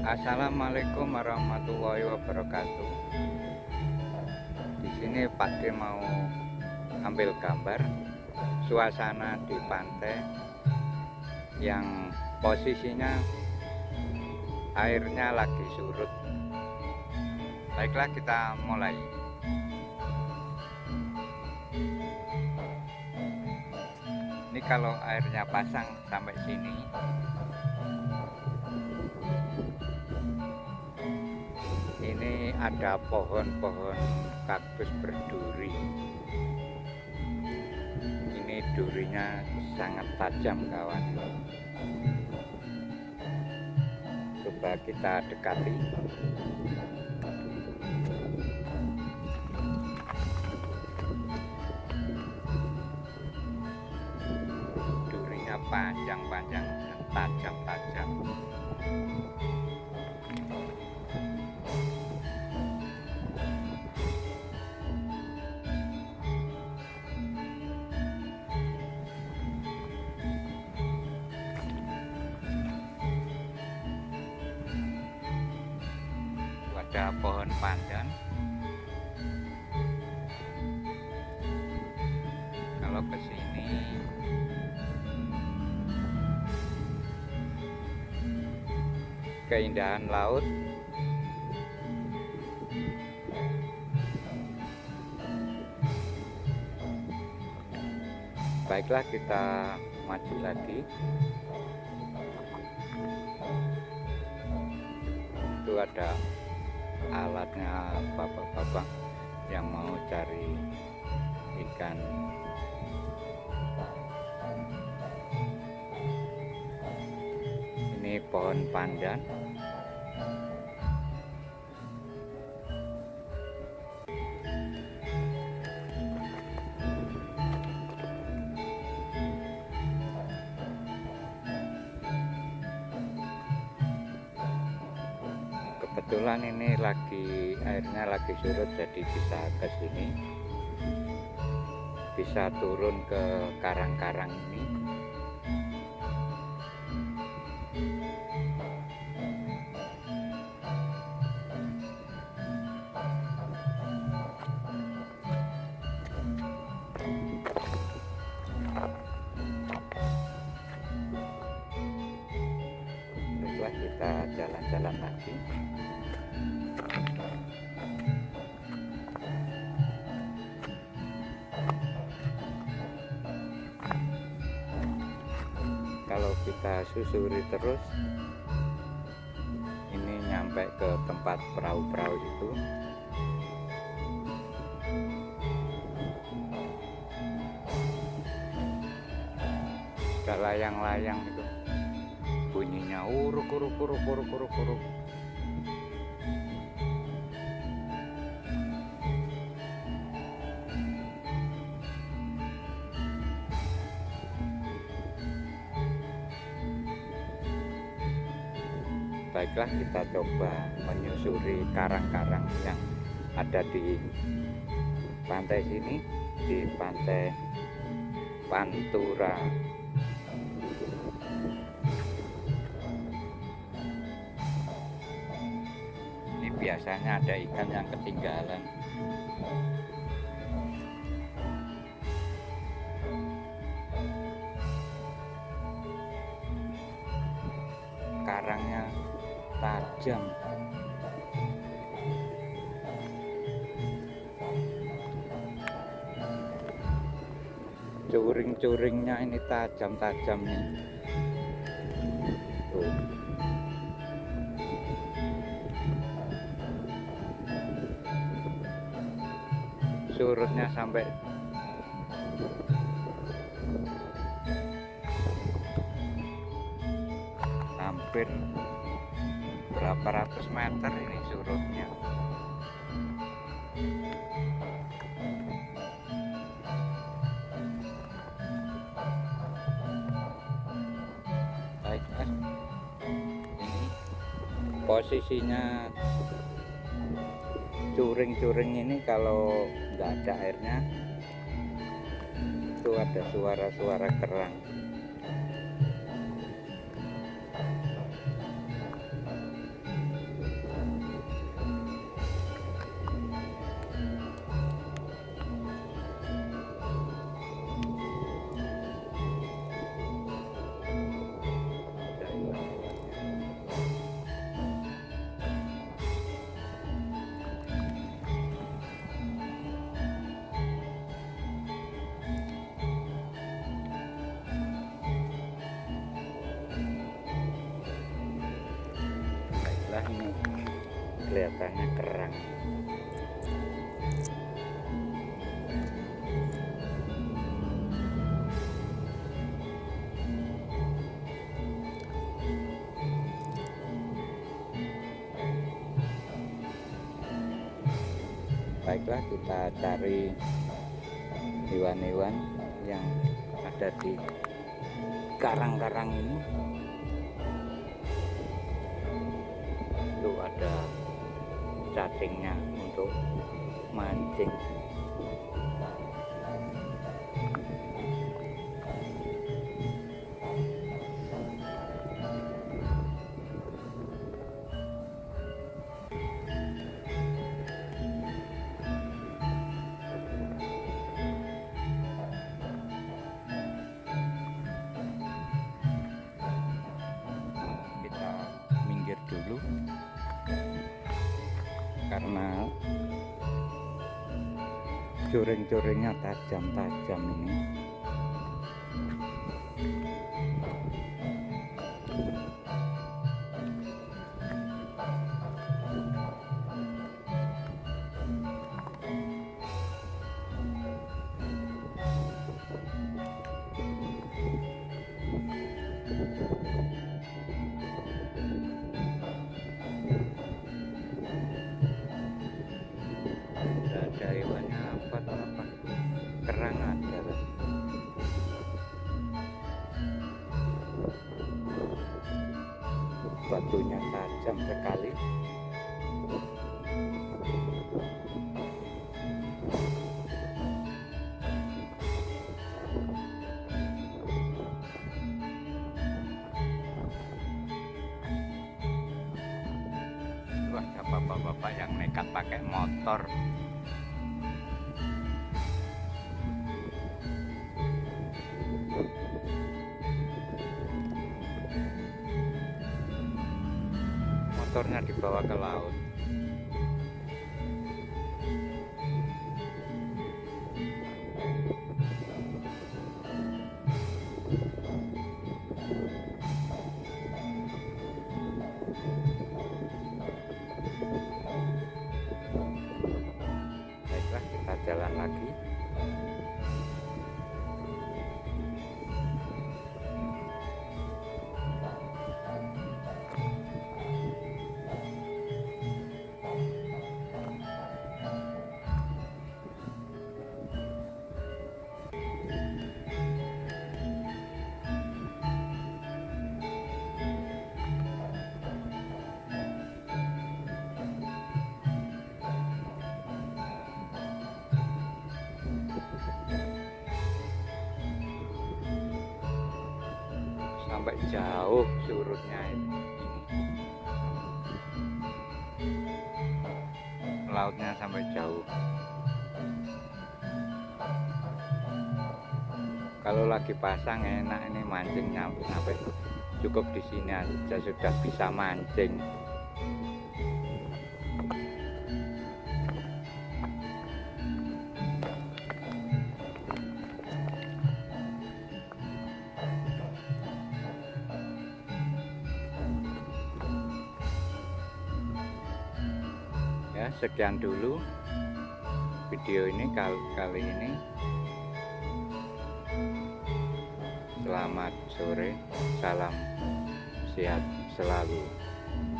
Assalamualaikum warahmatullahi wabarakatuh. Di sini Pak D mau ambil gambar suasana di pantai yang posisinya airnya lagi surut. Baiklah, kita mulai. Ini kalau airnya pasang sampai sini, ini ada pohon-pohon kaktus berduri. Ini durinya sangat tajam, kawan. Coba kita dekati. Durinya panjang-panjang dan tajam-tajam. Ada pohon pandan. Kalau ke sini keindahan laut. Baiklah, kita maju lagi. Itu ada alatnya bapak-bapak yang mau cari ikan. Ini pohon pandan. Kebetulan ini airnya lagi surut, jadi bisa ke sini, bisa turun ke karang-karang ini. Baiklah, kita jalan-jalan lagi. Kalau kita susuri terus, ini nyampe ke tempat perahu-perahu itu. Ada layang-layang itu, bunyinya uruk uruk uruk uruk uruk uruk. Baiklah, kita coba menyusuri karang-karang yang ada di pantai sini, di pantai Pantura. Ini biasanya ada ikan yang ketinggalan. Karangnya tajam. Curing-curingnya ini tajam-tajam nih. Tuh. Surutnya sampai hampir berapa ratus meter ini surutnya. Baiklah, ini posisinya curing-curing ini kalau nggak ada airnya itu ada suara-suara kerang. kelihatannya kerang. Baiklah, kita cari hewan-hewan yang ada di karang-karang ini. Itu ada cacingnya untuk mancing. Kita minggir dulu karena coreng-corengnya tajam-tajam ini. Ada hewannya apa kerang ada loh. Batunya tajam sekali. Wah, ada bapak-bapak yang nekat pakai motor. Motornya dibawa ke laut. Baiklah, kita jalan lagi. Sampai jauh surutnya ini. Lautnya sampai jauh. Kalau lagi pasang enak ini mancingnya, sampai cukup di sini aja sudah bisa mancing. Ya, sekian dulu video ini kali ini. Selamat sore, salam sehat selalu.